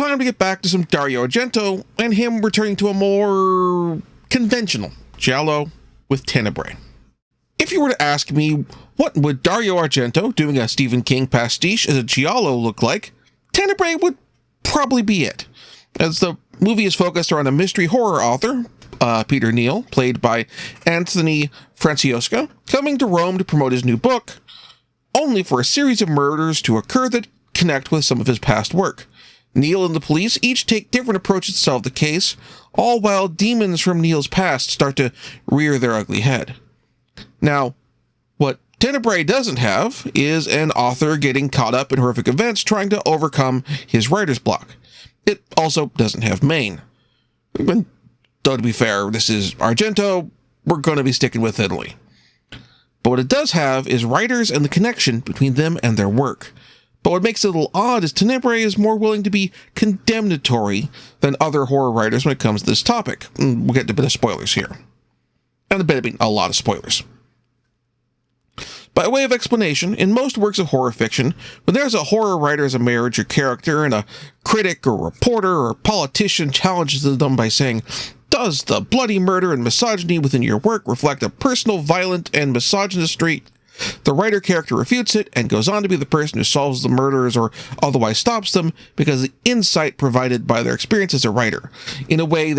time to get back to some Dario Argento and him returning to a more conventional Giallo with Tenebrae. If you were to ask me what would Dario Argento doing a Stephen King pastiche as a Giallo look like, Tenebrae would probably be it, as the movie is focused around a mystery horror author, Peter Neal, played by Anthony Franciosca, coming to Rome to promote his new book, only for a series of murders to occur that connect with some of his past work. Neal and the police each take different approaches to solve the case, all while demons from Neal's past start to rear their ugly head. Now, what Tenebrae doesn't have is an author getting caught up in horrific events trying to overcome his writer's block. It also doesn't have Maine. But, though to be fair, this is Argento, we're going to be sticking with Italy. But what it does have is writers and the connection between them and their work. But what makes it a little odd is Tenebrae is more willing to be condemnatory than other horror writers when it comes to this topic. We'll get a bit of spoilers here. And a lot of spoilers. By way of explanation, in most works of horror fiction, when there's a horror writer as a major character and a critic or reporter or politician challenges them by saying, "Does the bloody murder and misogyny within your work reflect a personal, violent, and misogynist streak?" The writer character refutes it and goes on to be the person who solves the murders or otherwise stops them because of the insight provided by their experience as a writer. In a way,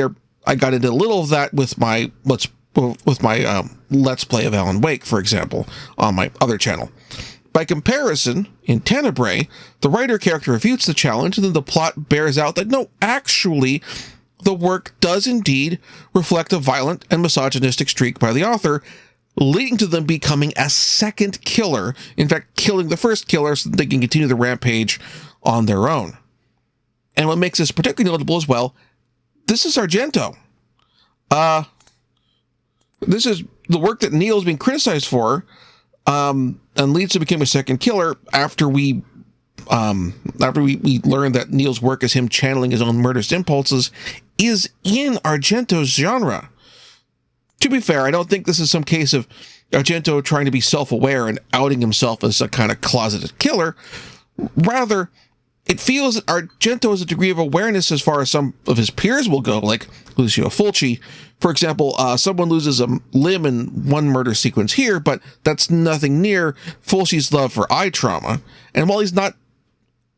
I got into a little of that with my Let's Play of Alan Wake, for example, on my other channel. By comparison, in Tenebrae, the writer character refutes the challenge and then the plot bears out that no, actually, the work does indeed reflect a violent and misogynistic streak by the author, leading to them becoming a second killer, in fact, killing the first killer so that they can continue the rampage on their own. And what makes this particularly notable as well, this is Argento. This is the work that Neal's been criticized for, and leads to becoming a second killer after we learned that Neal's work as him channeling his own murderous impulses is in Argento's genre. To be fair, I don't think this is some case of Argento trying to be self-aware and outing himself as a kind of closeted killer. Rather, it feels that Argento has a degree of awareness as far as some of his peers will go, like Lucio Fulci. For example, someone loses a limb in one murder sequence here, but that's nothing near Fulci's love for eye trauma. And while he's not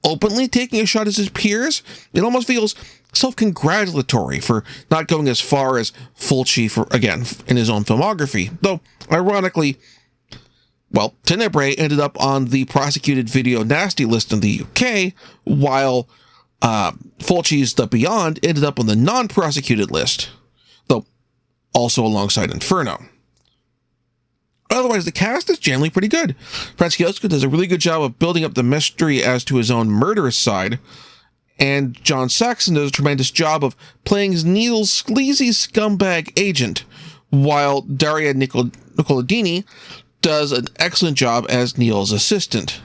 openly taking a shot at his peers, it almost feels self-congratulatory for not going as far as Fulci in his own filmography. Though, ironically, Tenebrae ended up on the prosecuted video nasty list in the UK, while Fulci's The Beyond ended up on the non-prosecuted list, though also alongside Inferno. Otherwise, the cast is generally pretty good. Franciosca does a really good job of building up the mystery as to his own murderous side, and John Saxon does a tremendous job of playing Neal's sleazy scumbag agent, while Daria Nicoladini does an excellent job as Neal's assistant.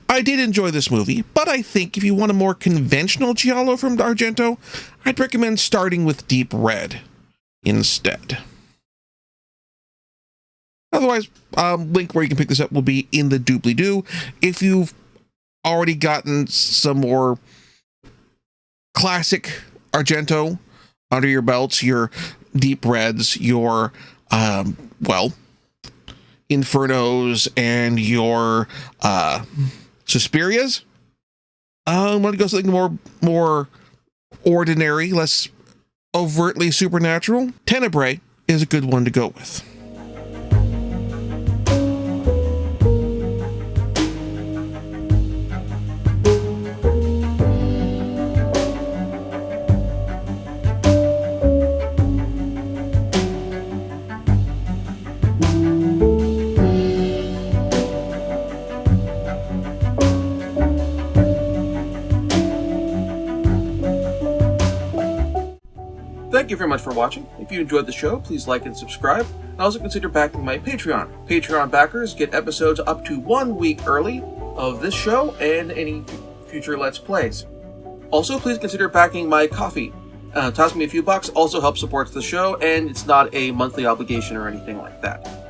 I did enjoy this movie, but I think if you want a more conventional Giallo from Argento, I'd recommend starting with Deep Red instead. Otherwise, link where you can pick this up will be in the doobly-doo. If you've already gotten some more classic Argento under your belts, your Deep Reds, your, Infernos, and your Suspirias, want to go something more ordinary, less overtly supernatural, Tenebrae is a good one to go with. Thank you very much for watching. If you enjoyed the show, please like and subscribe. And also consider backing my Patreon. Patreon backers get episodes up to 1 week early of this show and any future Let's Plays. Also, please consider backing my Ko-fi. Toss me a few bucks also helps support the show, and it's not a monthly obligation or anything like that.